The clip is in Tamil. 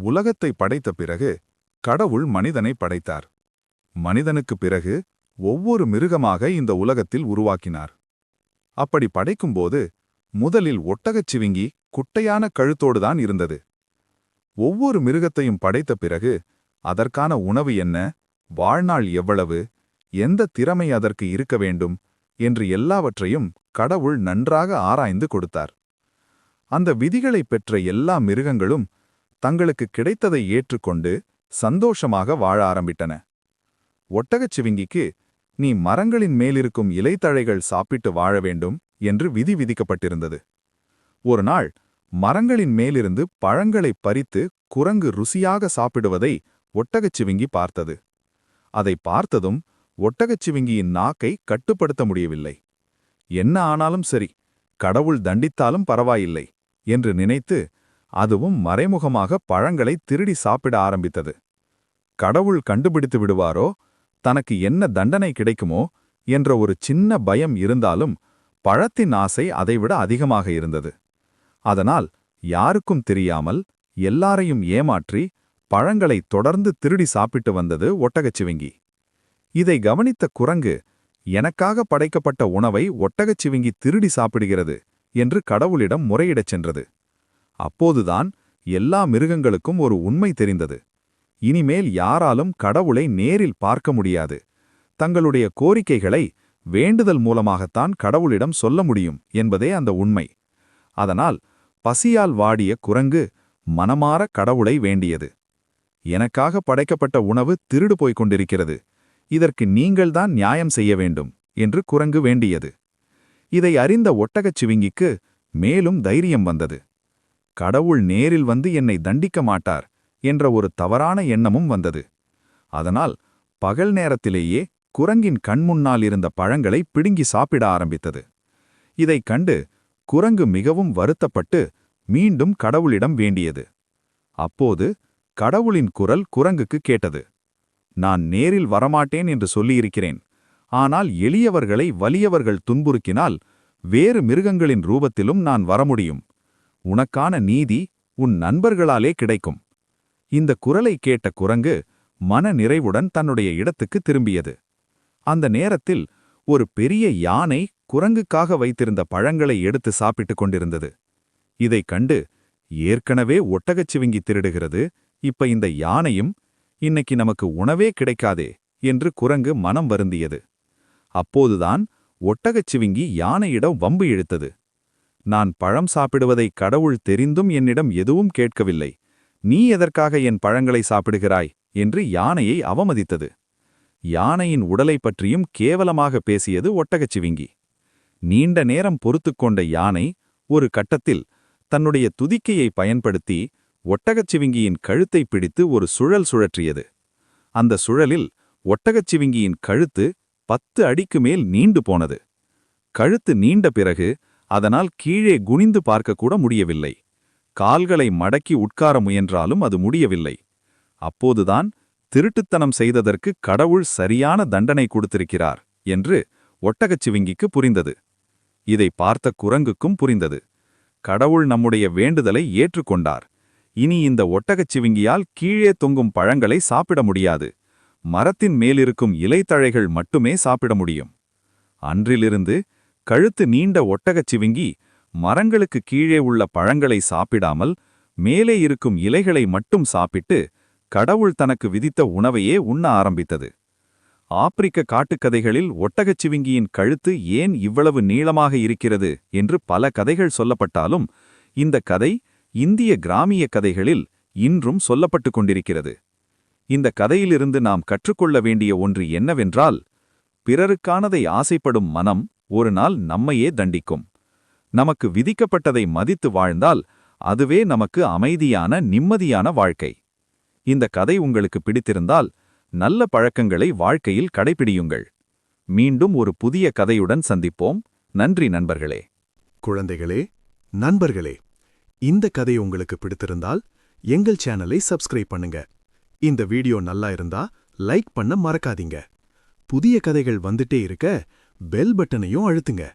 உலகத்தை படைத்த பிறகு கடவுள் மனிதனை படைத்தார். மனிதனுக்கு பிறகு ஒவ்வொரு மிருகமாக இந்த உலகத்தில் உருவாக்கினார். அப்படி படைக்கும்போது முதலில் ஒட்டகச்சிவிங்கி குட்டையான கழுத்தோடுதான் இருந்தது. ஒவ்வொரு மிருகத்தையும் படைத்த பிறகு அதற்கான உணவு என்ன, வாழ்நாள் எவ்வளவு, எந்த திறமை அதற்கு இருக்க வேண்டும் என்று எல்லாவற்றையும் கடவுள் நன்றாக ஆராய்ந்து கொடுத்தார். அந்த விதிகளை பெற்ற எல்லா மிருகங்களும் தங்களுக்கு கிடைத்ததை ஏற்றுக்கொண்டு சந்தோஷமாக வாழ ஆரம்பித்தன. ஒட்டகச்சிவிங்கிக்கு நீ மரங்களின் மேலிருக்கும் இலைத்தழைகள் சாப்பிட்டு வாழ வேண்டும் என்று விதி விதிக்கப்பட்டிருந்தது. ஒரு நாள் மரங்களின் மேலிருந்து பழங்களை பறித்து குரங்கு ருசியாக சாப்பிடுவதை ஒட்டகச்சிவிங்கி பார்த்தது. அதை பார்த்ததும் ஒட்டகச்சிவிங்கியின் நாக்கை கட்டுப்படுத்த முடியவில்லை. என்ன ஆனாலும் சரி, கடவுள் தண்டித்தாலும் பரவாயில்லை என்று நினைத்து அதுவும் மறைமுகமாக பழங்களை திருடி சாப்பிட ஆரம்பித்தது. கடவுள் கண்டுபிடித்து விடுவாரோ, தனக்கு என்ன தண்டனை கிடைக்குமோ என்ற ஒரு சின்ன பயம் இருந்தாலும் பழத்தின் ஆசை அதைவிட அதிகமாக இருந்தது. அதனால் யாருக்கும் தெரியாமல் எல்லாரையும் ஏமாற்றி பழங்களை தொடர்ந்து திருடி சாப்பிட்டு வந்தது ஒட்டகச்சிவிங்கி. இதை கவனித்த குரங்கு, எனக்காக படைக்கப்பட்ட உணவை ஒட்டகச்சிவிங்கி திருடி சாப்பிடுகிறது என்று கடவுளிடம் முறையிடச் சென்றது. அப்போதுதான் எல்லா மிருகங்களுக்கும் ஒரு உண்மை தெரிந்தது. இனிமேல் யாராலும் கடவுளை நேரில் பார்க்க முடியாது. தங்களுடைய கோரிக்கைகளை வேண்டுதல் மூலமாகத்தான் கடவுளிடம் சொல்ல முடியும் என்பதே அந்த உண்மை. அதனால் பசியால் வாடிய குரங்கு மனமார கடவுளை வேண்டியது. எனக்காக படைக்கப்பட்ட உணவு திருடு போய்க் கொண்டிருக்கிறது, இதற்கு நீங்கள்தான் நியாயம் செய்ய வேண்டும் என்று குரங்கு வேண்டியது. இதை அறிந்த ஒட்டகச்சிவிங்கிக்கு மேலும் தைரியம் வந்தது. கடவுள் நேரில் வந்து என்னை தண்டிக்க மாட்டார் என்ற ஒரு தவறான எண்ணமும் வந்தது. அதனால் பகல் நேரத்திலேயே குரங்கின் கண்முன்னால் இருந்த பழங்களை பிடுங்கி சாப்பிட ஆரம்பித்தது. இதைக் கண்டு குரங்கு மிகவும் வருத்தப்பட்டு மீண்டும் கடவுளிடம் வேண்டியது. அப்போது கடவுளின் குரல் குரங்குக்கு கேட்டது. நான் நேரில் வரமாட்டேன் என்று சொல்லியிருக்கிறேன், ஆனால் எளியவர்களை வலியவர்கள் துன்புறுக்கினால் வேறு மிருகங்களின் ரூபத்திலும் நான் வர முடியும். உனக்கான நீதி உன் நண்பர்களாலே கிடைக்கும். இந்த குரலை கேட்ட குரங்கு மன நிறைவுடன் தன்னுடைய இடத்துக்கு திரும்பியது. அந்த நேரத்தில் ஒரு பெரிய யானை குரங்குக்காக வைத்திருந்த பழங்களை எடுத்து சாப்பிட்டுக் கொண்டிருந்தது. இதைக் கண்டு, ஏற்கனவே ஒட்டகச்சிவிங்கி திருடுகிறது, இப்ப இந்த யானையும், இன்னைக்கு நமக்கு உணவே கிடைக்காதே என்று குரங்கு மனம் வருந்தியது. அப்போதுதான் ஒட்டகச்சிவிங்கி யானையிடம் வம்பு இழுத்தது. நான் பழம் சாப்பிடுவதை கடவுள் தெரிந்தும் என்னிடம் எதுவும் கேட்கவில்லை, நீ எதற்காக என் பழங்களை சாப்பிடுகிறாய் என்று யானையை அவமதித்தது. யானையின் உடலை பற்றியும் கேவலமாக பேசியது ஒட்டகச்சிவிங்கி. நீண்ட நேரம் பொறுத்துக்கொண்ட யானை ஒரு கட்டத்தில் தன்னுடைய துதிக்கையை பயன்படுத்தி ஒட்டகச்சிவிங்கியின் கழுத்தை பிடித்து ஒரு சுழல் சுழற்றியது. அந்த சுழலில் ஒட்டகச்சிவிங்கியின் கழுத்து 10 அடிக்கு மேல் நீண்டு போனது. கழுத்து நீண்ட பிறகு அதனால் கீழே குனிந்து பார்க்கக்கூட முடியவில்லை. கால்களை மடக்கி உட்கார முயன்றாலும் அது முடியவில்லை. அப்போதுதான் திருட்டுத்தனம் செய்ததற்கு கடவுள் சரியான தண்டனை கொடுத்திருக்கிறார் என்று ஒட்டகச்சிவிங்கிக்கு புரிந்தது. இதை பார்த்த குரங்குக்கும் புரிந்தது. கடவுள் நம்முடைய வேண்டுதலை ஏற்றுக்கொண்டார். இனி இந்த ஒட்டகச்சிவிங்கியால் கீழே தொங்கும் பழங்களை சாப்பிட முடியாது, மரத்தின் மேலிருக்கும் இலைத்தழைகள் மட்டுமே சாப்பிட முடியும். அன்றிலிருந்து கழுத்து நீண்ட ஒட்டகச்சிவிங்கி மரங்களுக்கு கீழே உள்ள பழங்களை சாப்பிடாமல் மேலே இருக்கும் இலைகளை மட்டும் சாப்பிட்டு கடவுள் தனக்கு விதித்த உணவையே உண்ண ஆரம்பித்தது. ஆப்பிரிக்க காட்டுக்கதைகளில் ஒட்டகச்சிவிங்கியின் கழுத்து ஏன் இவ்வளவு நீளமாக இருக்கிறது என்று பல கதைகள் சொல்லப்பட்டாலும் இந்த கதை இந்திய கிராமிய கதைகளில் இன்றும் சொல்லப்பட்டு கொண்டிருக்கிறது. இந்த கதையிலிருந்து நாம் கற்றுக்கொள்ள வேண்டிய ஒன்று என்னவென்றால், பிறருக்கானதை ஆசைப்படும் மனம் ஒரு நாள் நம்மையே தண்டிக்கும். நமக்கு விதிக்கப்பட்டதை மதித்து வாழ்ந்தால் அதுவே நமக்கு அமைதியான நிம்மதியான வாழ்க்கை. இந்த கதை உங்களுக்கு பிடித்திருந்தால் நல்ல பழக்கங்களை வாழ்க்கையில் கடைபிடியுங்கள். மீண்டும் ஒரு புதிய கதையுடன் சந்திப்போம். நன்றி நண்பர்களே. குழந்தைகளே, நண்பர்களே, இந்த கதை உங்களுக்கு பிடித்திருந்தால் எங்கள் சேனலை சப்ஸ்கிரைப் பண்ணுங்க. இந்த வீடியோ நல்லா இருந்தா லைக் பண்ண மறக்காதீங்க. புதிய கதைகள் வந்துட்டே இருக்க பெல் பட்டனையும் அழுத்துங்க.